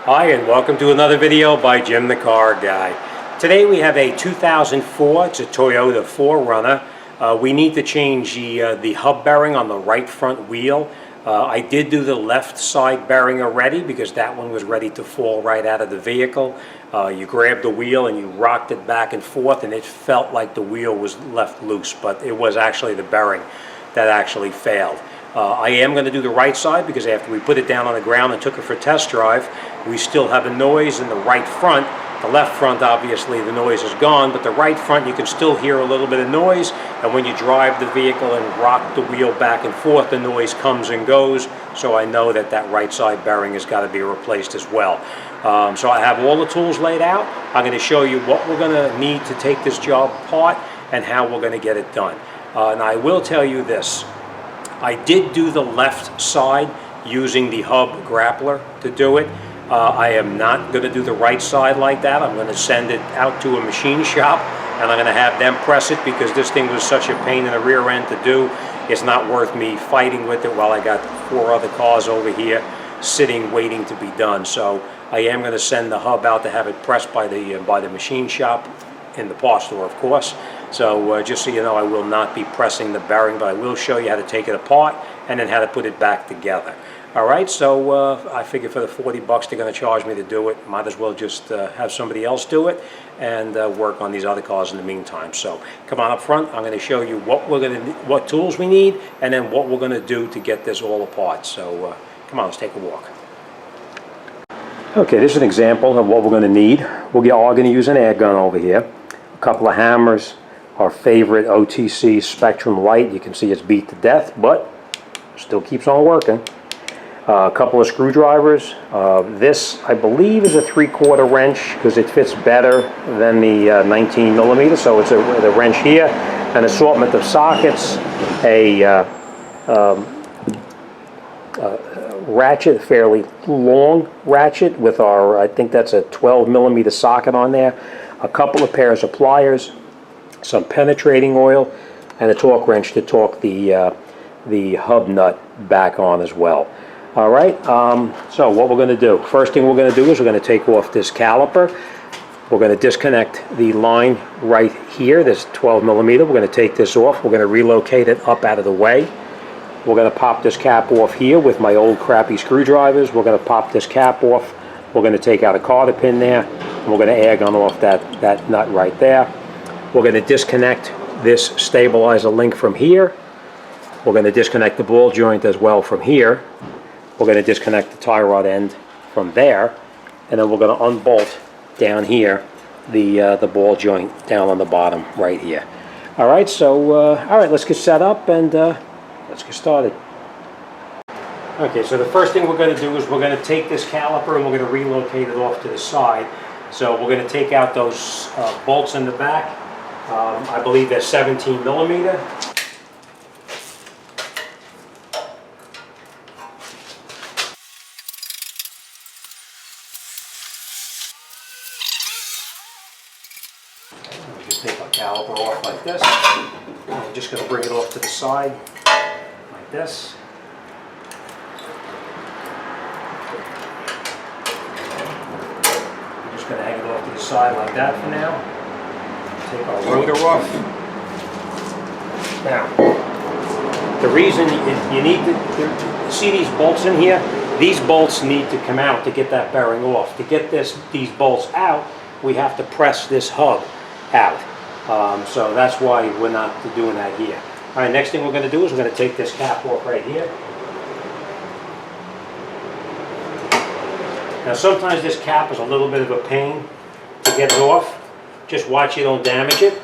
Hi, and welcome to another video by Jim the Car Guy. Today we have a 2004, it's a Toyota 4Runner. We need to change the hub bearing on the right front wheel. I did do the left side bearing already because that one was ready to fall right out of the vehicle. You grabbed the wheel and you rocked it back and forth and it felt like the wheel was left loose, but it was actually the bearing that actually failed. I am going to do the right side because after we put it down on the ground and took it for a test drive, we still have a noise in the right front. The left front, obviously, the noise is gone, but the right front, you can still hear a little bit of noise, and when you drive the vehicle and rock the wheel back and forth, the noise comes and goes, so I know that that right side bearing has got to be replaced as well. So I have all the tools laid out. I'm going to show you what we're going to need to take this job apart and how we're going to get it done. And I will tell you this. I did do the left side using the hub grappler to do it. I am not going to do the right side like that. I'm going to send it out to a machine shop and I'm going to have them press it because this thing was such a pain in the rear end to do. It's not worth me fighting with it while I got 4 other cars over here sitting waiting to be done. So I am going to send the hub out to have it pressed by the machine shop in the parts store, of course. So just so you know, I will not be pressing the bearing, but I will show you how to take it apart and then how to put it back together. All right, so I figure for the 40 bucks they're going to charge me to do it, might as well just have somebody else do it and work on these other cars in the meantime. So come on up front. I'm going to show you what tools we need and then what we're going to do to get this all apart. So come on, let's take a walk. Okay, this is an example of what we're going to need. We are going to use an air gun over here, a couple of hammers, our favorite OTC Spectrum light. You can see it's beat to death, but still keeps on working. A couple of screwdrivers. This, I believe, is a 3/4 wrench because it fits better than the 19 millimeter. So it's the wrench here, an assortment of sockets, a ratchet, fairly long ratchet with our, I think that's a 12 millimeter socket on there, a couple of pairs of pliers, some penetrating oil, and a torque wrench to torque the hub nut back on as well. All right, so what we're going to do, first thing we're going to do is we're going to take off this caliper. We're going to disconnect the line right here, this 12 millimeter. We're going to take this off. We're going to relocate it up out of the way. We're going to pop this cap off here with my old crappy screwdrivers. We're going to pop this cap off. We're going to take out a cotter pin there, and we're going to air gun off that nut right there. We're going to disconnect this stabilizer link from here. We're going to disconnect the ball joint as well from here. We're going to disconnect the tie rod end from there, and then we're going to unbolt down here the ball joint down on the bottom right here. All right, so all right, let's get set up and let's get started. Okay, so the first thing we're going to do is we're going to take this caliper and we're going to relocate it off to the side. So we're going to take out those bolts in the back. I believe they're 17 millimeter. Just take our caliper off like this. And we're just going to bring it off to the side like this. We're just going to hang it off to the side like that for now. Take our rotor off. Now, the reason you need to see these bolts in here, these bolts need to come out to get that bearing off. To get these bolts out, we have to press this hub out. So that's why we're not doing that here. All right, next thing we're going to do is we're going to take this cap off right here. Now sometimes this cap is a little bit of a pain to get it off. Just watch you don't damage it.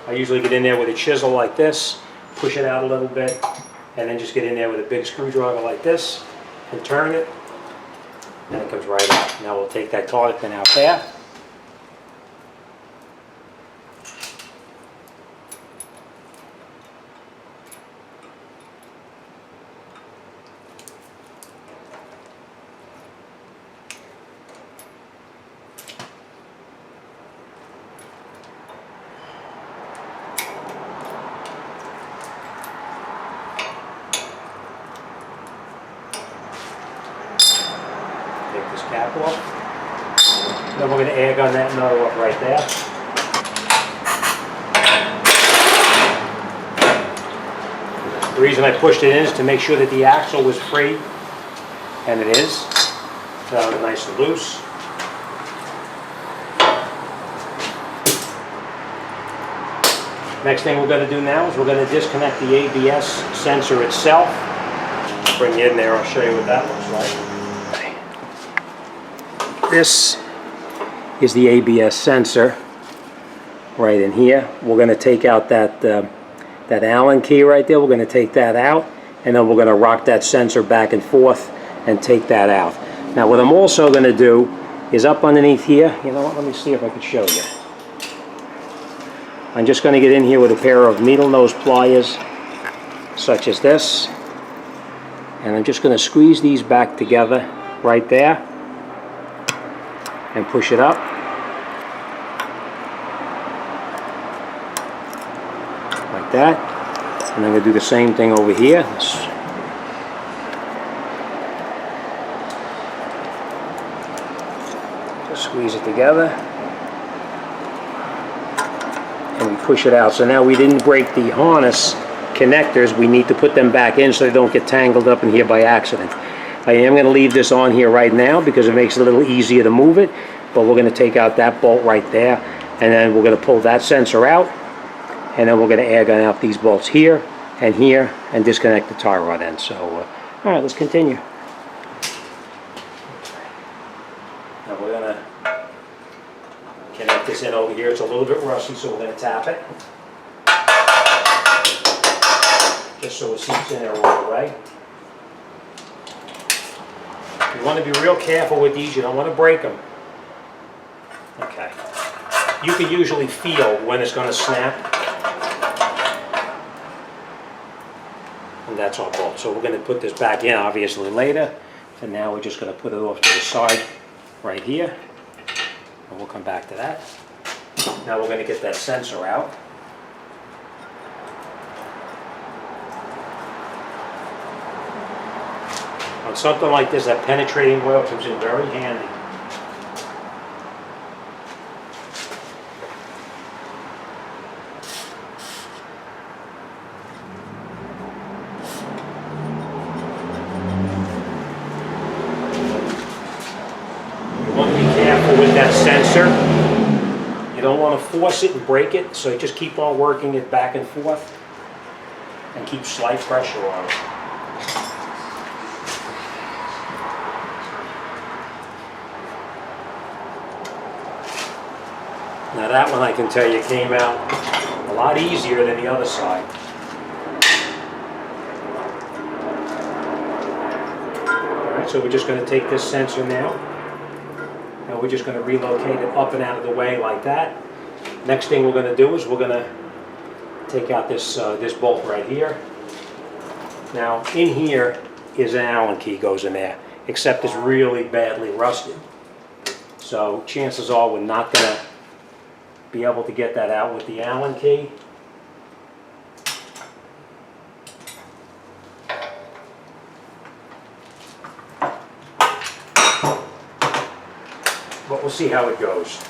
I usually get in there with a chisel like this, push it out a little bit, and then just get in there with a big screwdriver like this and turn it, and it comes right out. Now we'll take that cotter pin out there. cap off. Then we're going to air gun that nut off right there. The reason I pushed it in is to make sure that the axle was free, and it is. So nice and loose. Next thing we're going to do now is we're going to disconnect the ABS sensor itself. Bring it in there, I'll show you what that looks like. This is the ABS sensor right in here. We're going to take out that Allen key right there. We're going to take that out, and then we're going to rock that sensor back and forth and take that out. Now what I'm also going to do is up underneath here, you know what, let me see if I can show you. I'm just going to get in here with a pair of needle nose pliers such as this, and I'm just going to squeeze these back together right there and push it up. Like that. And I'm going to do the same thing over here. Just squeeze it together. And we push it out. So now we didn't break the harness connectors. We need to put them back in so they don't get tangled up in here by accident. I am going to leave this on here right now because it makes it a little easier to move it. But we're going to take out that bolt right there. And then we're going to pull that sensor out. And then we're going to air gun out these bolts here and disconnect the tie rod end. So, all right, let's continue. Now we're going to connect this in over here. It's a little bit rusty, so we're going to tap it. Just so it seats in there all the way. You want to be real careful with these. You don't want to break them. Okay. You can usually feel when it's going to snap. And that's our bolt. So we're going to put this back in obviously later. And now we're just going to put it off to the side right here. And we'll come back to that. Now we're going to get that sensor out. On something like this, that penetrating oil comes in very handy. You want to be careful with that sensor. You don't want to force it and break it, so just keep on working it back and forth and keep slight pressure on it. Now that one I can tell you came out a lot easier than the other side. Alright, so we're just going to take this sensor now, and we're just going to relocate it up and out of the way like that. Next thing we're going to do is we're going to take out this bolt right here. Now in here is an Allen key goes in there, except it's really badly rusted. So chances are we're not going to be able to get that out with the Allen key. But we'll see how it goes.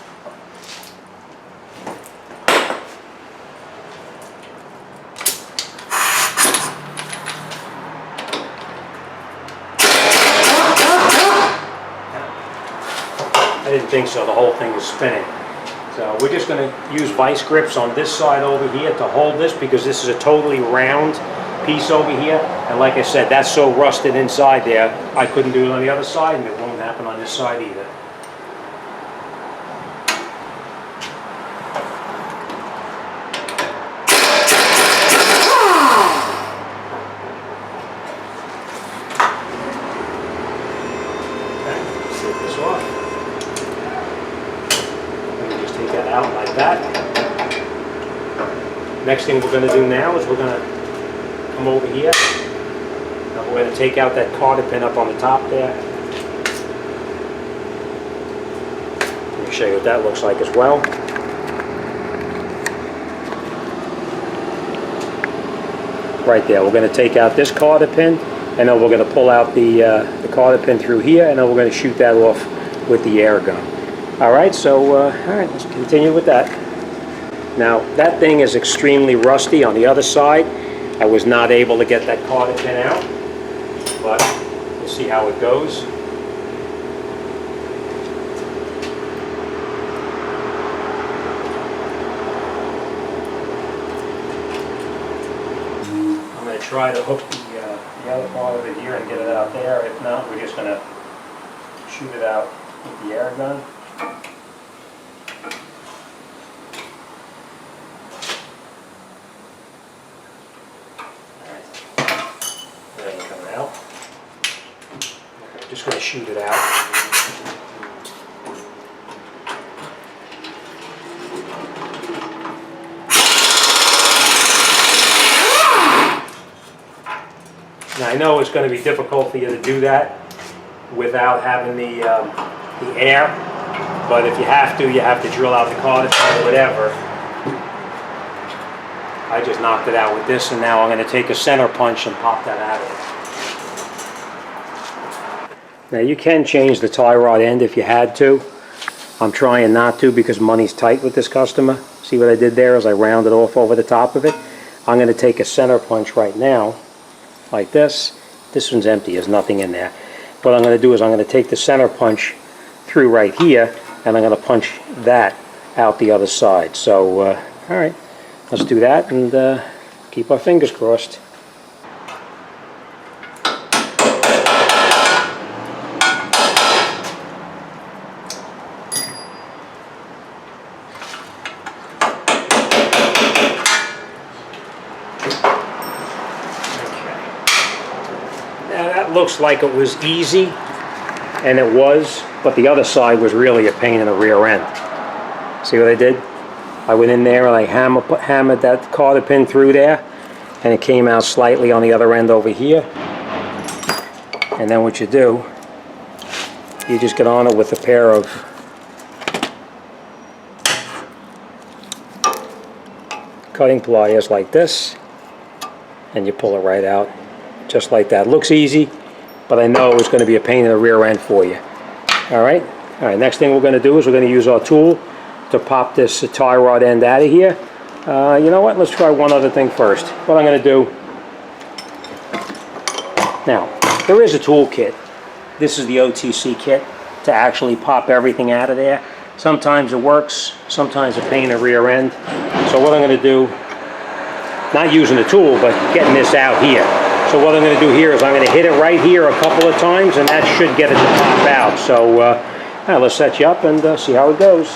I didn't think so, the whole thing was spinning. So we're just going to use vice grips on this side over here to hold this, because this is a totally round piece over here. And like I said, that's so rusted inside there, I couldn't do it on the other side, and it won't happen on this side either. Okay, take this off. Out like that. Next thing we're going to do now is we're going to come over here and we're going to take out that cotter pin up on the top there. Let me show you what that looks like as well. Right there, we're going to take out this cotter pin, and then we're going to pull out the cotter pin through here, and then we're going to shoot that off with the air gun. All right, so all right, let's continue with that. Now that thing is extremely rusty on the other side. I was not able to get that carded pin out, but we'll see how it goes. I'm going to try to hook the other part of it here and get it out there. If not, we're just going to shoot it out with the air gun. Just going to shoot it out. Now I know it's going to be difficult for you to do that without having the air, but if you have to drill out the carded pin or whatever. I just knocked it out with this, and now I'm going to take a center punch and pop that out of it. Now you can change the tie rod end if you had to. I'm trying not to because money's tight with this customer. See what I did there as I rounded off over the top of it? I'm going to take a center punch right now, like this. This one's empty, there's nothing in there. What I'm going to do is I'm going to take the center punch through right here, and I'm going to punch that out the other side. So, all right, let's do that and keep our fingers crossed. Looks like it was easy, and it was, but the other side was really a pain in the rear end. See what I did? I went in there and I hammered that carded pin through there, and it came out slightly on the other end over here. And then what you do, you just get on it with a pair of cutting pliers like this, and you pull it right out just like that. Looks easy, but I know it's going to be a pain in the rear end for you. All right, next thing we're going to do is we're going to use our tool to pop this tie rod end out of here. You know what, let's try one other thing first. What I'm going to do now, there is a tool kit. This is the OTC kit to actually pop everything out of there. Sometimes it works, sometimes a pain in the rear end. So what I'm going to do, not using the tool, but getting this out here. So what I'm going to do here is I'm going to hit it right here a couple of times, and that should get it to pop out. So let's set you up and see how it goes.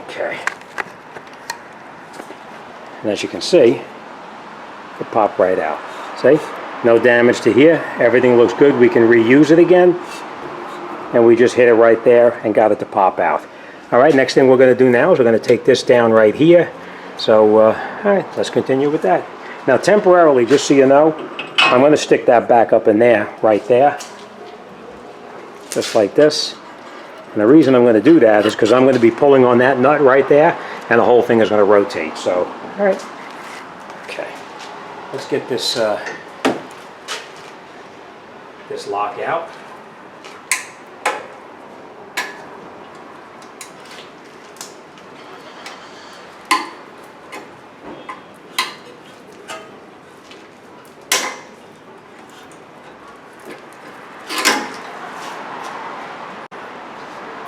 Okay. And as you can see, it popped right out. See? No damage to here. Everything looks good. We can reuse it again. And we just hit it right there and got it to pop out. All right, next thing we're going to do now is we're going to take this down right here. So, all right, let's continue with that. Now, temporarily, just so you know, I'm going to stick that back up in there, right there. Just like this. And the reason I'm going to do that is because I'm going to be pulling on that nut right there, and the whole thing is going to rotate. So, all right. Okay. Let's get this, this lock out.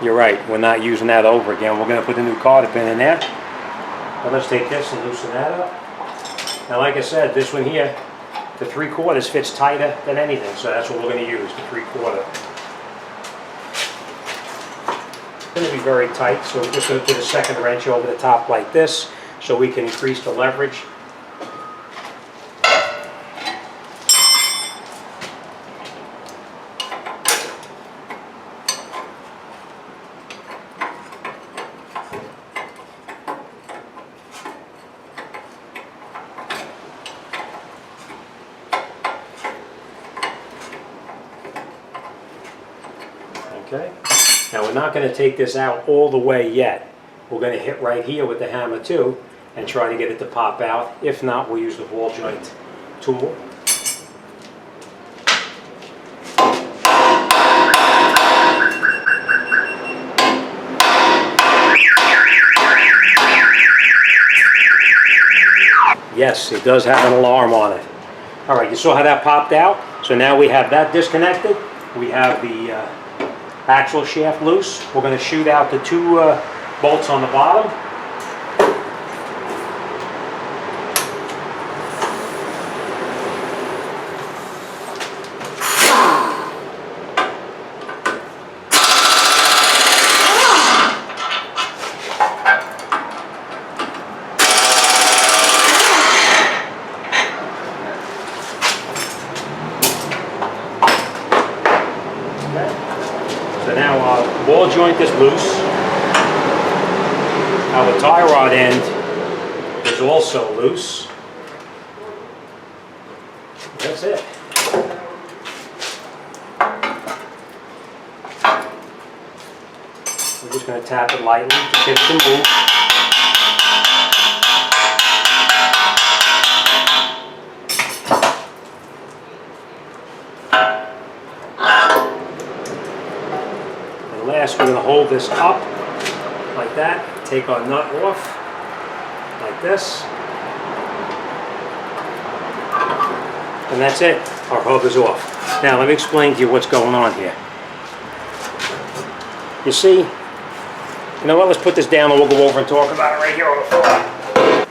You're right, we're not using that over again. We're going to put the new carded pin in there. But let's take this and loosen that up. Now, like I said, this one here, the 3/4 fits tighter than anything, so that's what we're going to use, the 3/4. It's going to be very tight, so we're just going to put a second wrench over the top like this, so we can increase the leverage. Okay. Now we're not going to take this out all the way yet. We're going to hit right here with the hammer too and try to get it to pop out. If not, we'll use the ball joint 2 more. Yes, it does have an alarm on it. All right, you saw how that popped out? So now we have that disconnected. We have the axle shaft loose. We're going to shoot out the 2 bolts on the bottom. So now our ball joint is loose. Our tie rod end is also loose. That's it. We're just going to tap it lightly to get it to move. Last, we're going to hold this up like that, take our nut off like this, and that's it. Our hub is off. Now let me explain to you what's going on here. You see, you know what, let's put this down and we'll go over and talk about it right here on the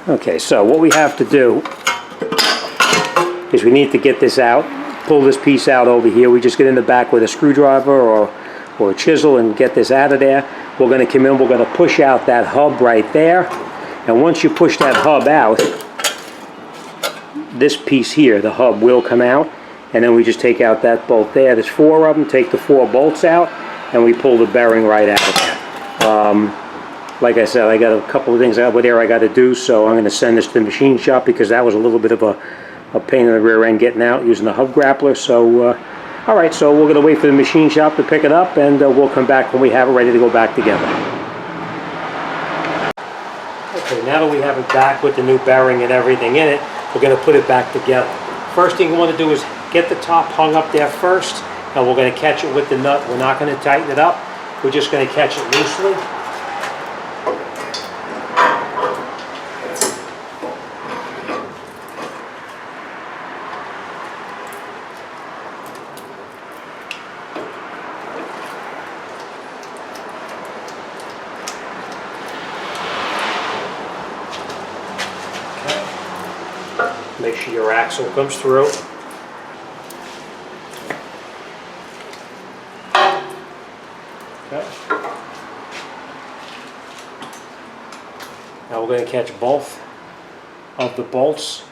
floor. Okay, so what we have to do is we need to get this out, pull this piece out over here. We just get in the back with a screwdriver or a chisel and get this out of there. We're going to come in, we're going to push out that hub right there, and once you push that hub out, this piece here, the hub, will come out, and then we just take out that bolt there. There's 4 of them, take the 4 bolts out, and we pull the bearing right out of there. Like I said, I got a couple of things over there I got to do, so I'm going to send this to the machine shop because that was a little bit of a pain in the rear end getting out using the hub grappler. So alright, so we're going to wait for the machine shop to pick it up, and we'll come back when we have it ready to go back together. Okay, now that we have it back with the new bearing and everything in it, we're going to put it back together. First thing you want to do is get the top hung up there first, and we're going to catch it with the nut. We're not going to tighten it up, we're just going to catch it loosely. Make sure your axle comes through. Okay. Now we're going to catch both of the bolts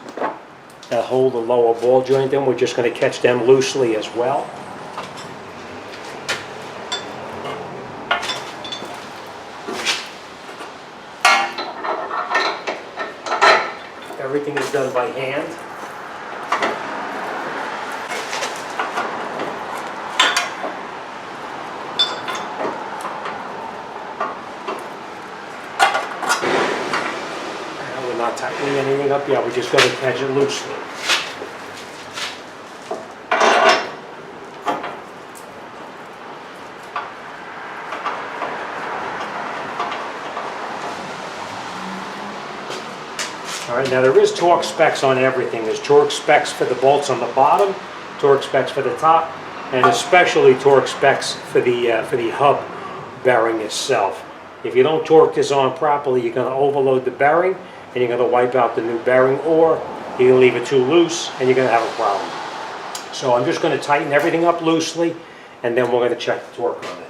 that hold the lower ball joint in. We're just going to catch them loosely as well. Everything is done by hand. Now we're not tightening anything up yet, we're just going to catch it loosely. Alright, now there is torque specs on everything. There's torque specs for the bolts on the bottom, torque specs for the top, and especially torque specs for the hub bearing itself. If you don't torque this on properly, you're going to overload the bearing, and you're going to wipe out the new bearing, or you're going to leave it too loose, and you're going to have a problem. So I'm just going to tighten everything up loosely, and then we're going to check the torque on it.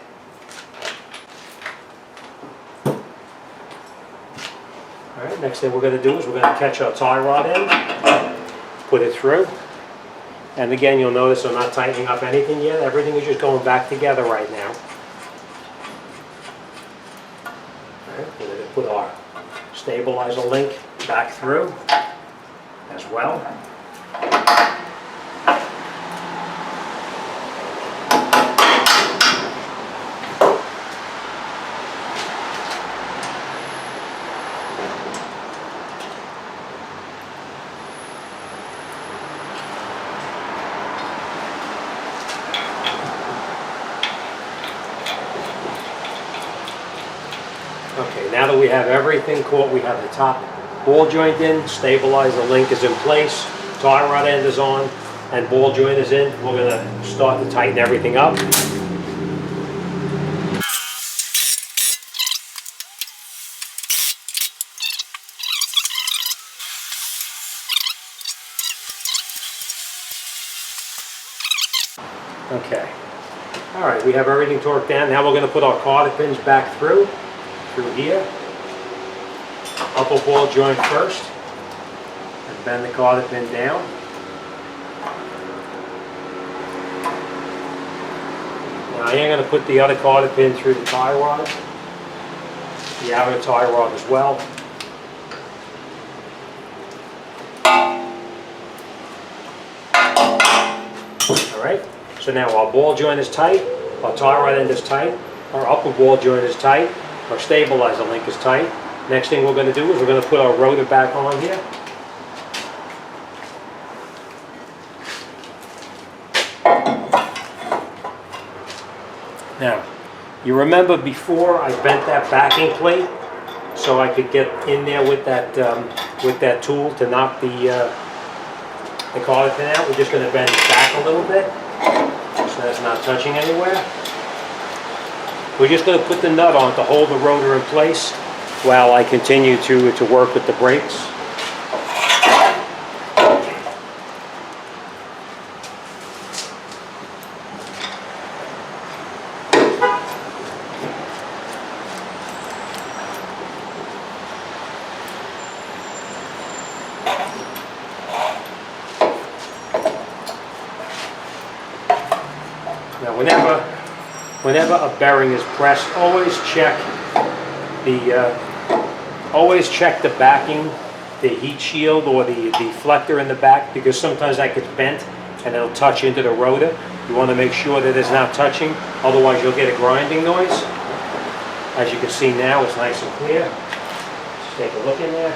Alright, next thing we're going to do is we're going to catch our tie rod end, put it through, and again you'll notice I'm not tightening up anything yet, everything is just going back together right now. Alright, we're going to put our stabilizer link back through as well. now that we have everything caught, we have the top ball joint in, stabilizer link is in place, tie rod end is on, and ball joint is in. We're going to start to tighten everything up. Okay. All right, we have everything torqued down. Now we're going to put our cotter pins back through here. Upper ball joint first, and bend the cotter pin down. Now I am going to put the other cotter pin through the tie rod, the outer tie rod as well. All right, so now our ball joint is tight, our tie rod end is tight, our upper ball joint is tight, our stabilizer link is tight. Next thing we're going to do is we're going to put our rotor back on here. Now, you remember before I bent that backing plate so I could get in there with that tool to knock the cotter pin out. We're just going to bend it back a little bit so that's not touching anywhere. We're just going to put the nut on to hold the rotor in place while I continue to work with the brakes. Now whenever a bearing is pressed, always check the backing, the heat shield or the deflector in the back, because sometimes that gets bent and it'll touch into the rotor. You want to make sure that it's not touching, otherwise you'll get a grinding noise. As you can see now, it's nice and clear. Let's take a look in there.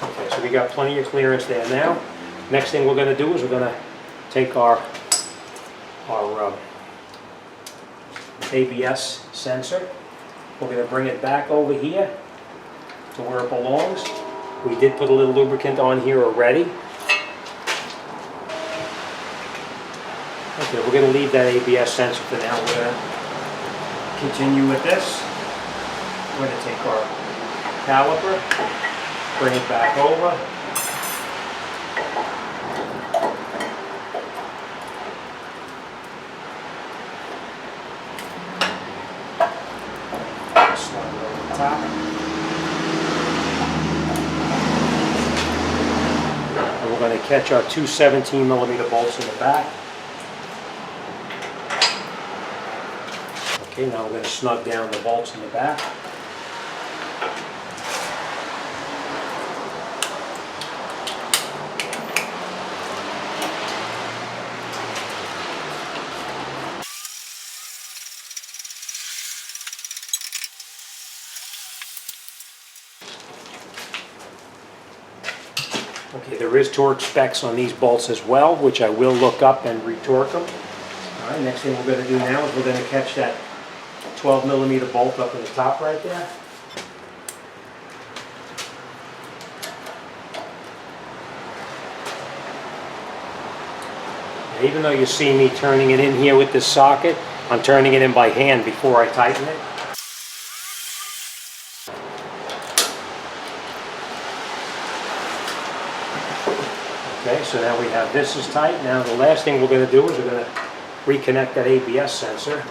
Okay, so we got plenty of clearance there now. Next thing we're going to do is we're going to take our ABS sensor. We're going to bring it back over here to where it belongs. We did put a little lubricant on here already. Okay, we're going to leave that ABS sensor for now. We're going to continue with this. We're going to take our caliper, bring it back over. Top. And we're going to catch our two 17mm bolts in the back. Okay, now we're going to snug down the bolts in the back. Okay, there is torque specs on these bolts as well, which I will look up and retorque them. All right, next thing we're going to do now is we're going to catch that 12mm bolt up in the top right there. And even though you see me turning it in here with this socket, I'm turning it in by hand before I tighten it. Okay, so now we have this is tight. Now the last thing we're going to do is we're going to reconnect that ABS sensor.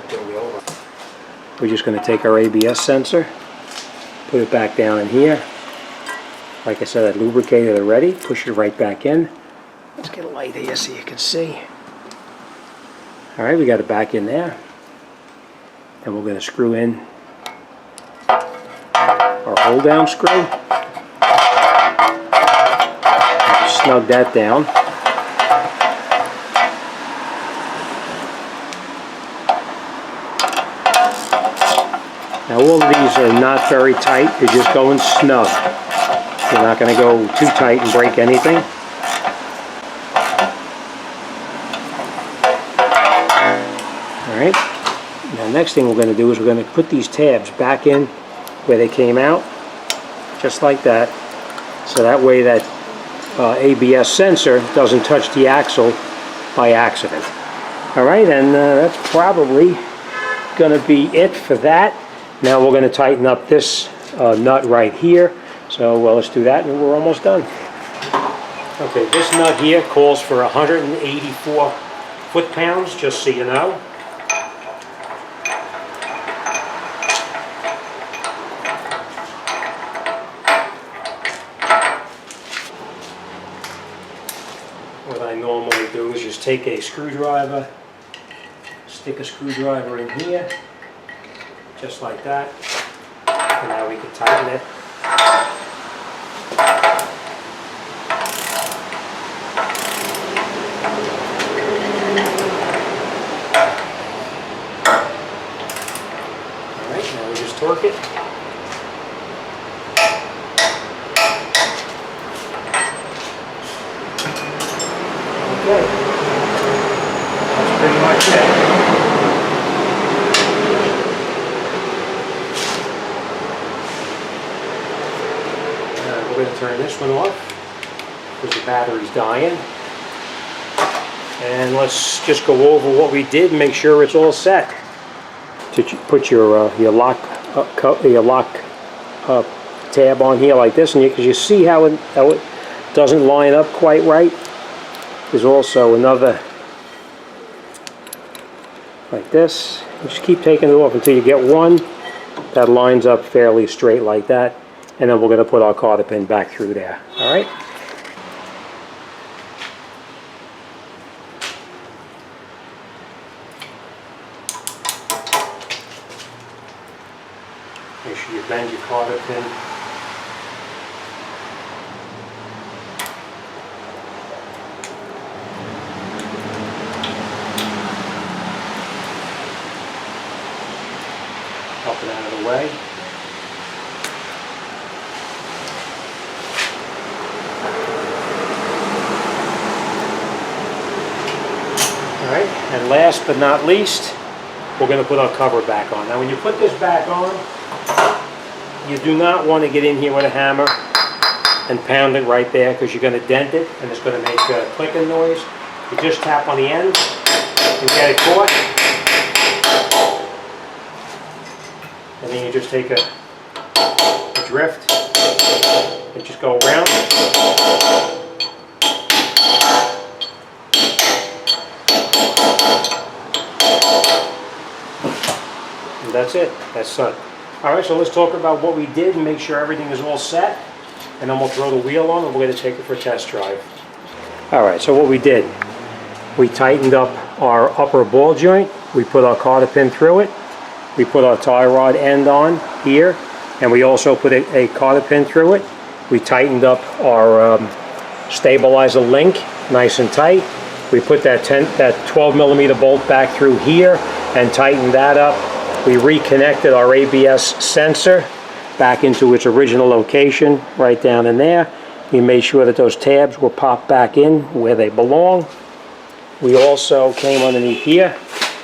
We're just going to take our ABS sensor, put it back down in here. Like I said, I lubricated it already. Push it right back in. Let's get a light here so you can see. All right, we got it back in there. And we're going to screw in our hold down screw. Snug that down. Now all of these are not very tight, they're just going snug. You're not going to go too tight and break anything. Alright, next thing we're going to do is we're going to put these tabs back in where they came out, just like that, so that way that ABS sensor doesn't touch the axle by accident. Alright, and that's probably going to be it for that. Now we're going to tighten up this nut right here. So let's do that and we're almost done. Okay, this nut here calls for 184 foot-pounds, just so you know. What I normally do is just take a screwdriver, stick a screwdriver in here, just like that, and now we can tighten it. Alright, now we just torque it. Okay, that's pretty much it. We're going to turn this one off because the battery's dying. And let's just go over what we did and make sure it's all set. To put your lock tab on here like this, and because you see how it doesn't line up quite right. There's also another like this. You just keep taking it off until you get one that lines up fairly straight like that, and then we're going to put our cotter pin back through there. All right. Make sure you bend your cotter pin. Up and out of the way. Alright, and last but not least, we're going to put our cover back on. Now when you put this back on, you do not want to get in here with a hammer and pound it right there, because you're going to dent it and it's going to make a clicking noise. You just tap on the end and get it caught. And then you just take a drift and just go around. And that's it. That's it. Alright, so let's talk about what we did and make sure everything is all set. And then we'll throw the wheel on and we're going to take it for a test drive. Alright, so what we did, we tightened up our upper ball joint. We put our cotter pin through it. We put our tie rod end on here, and we also put a cotter pin through it. We tightened up our stabilizer link nice and tight. We put that 12 millimeter bolt back through here and tightened that up. We reconnected our ABS sensor back into its original location right down in there. We made sure that those tabs were popped back in where they belong. We also came underneath here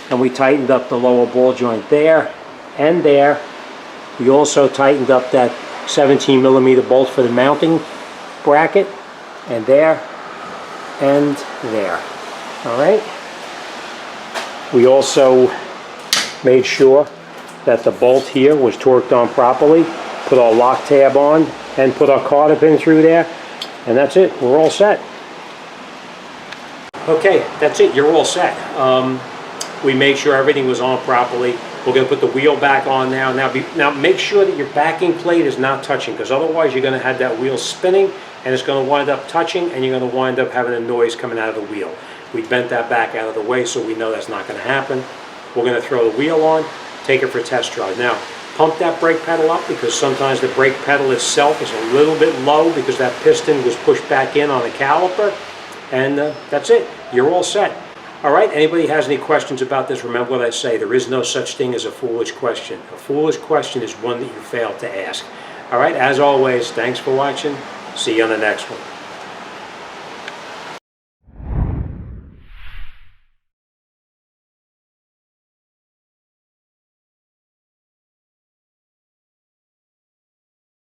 and we tightened up the lower ball joint there and there. We also tightened up that 17 millimeter bolt for the mounting bracket, and there and there. Alright. We also made sure that the bolt here was torqued on properly, put our lock tab on, and put our cotter pin through there, and that's it. We're all set. Okay, that's it. You're all set. We made sure everything was on properly. We're going to put the wheel back on now. Now make sure that your backing plate is not touching, because otherwise you're going to have that wheel spinning and it's going to wind up touching and you're going to wind up having a noise coming out of the wheel. We bent that back out of the way so we know that's not going to happen. We're going to throw the wheel on, take it for a test drive. Now, pump that brake pedal up, because sometimes the brake pedal itself is a little bit low because that piston was pushed back in on the caliper. And that's it. You're all set. All right, anybody has any questions about this, remember what I say, there is no such thing as a foolish question. A foolish question is one that you failed to ask. All right, as always, thanks for watching. See you on the next one.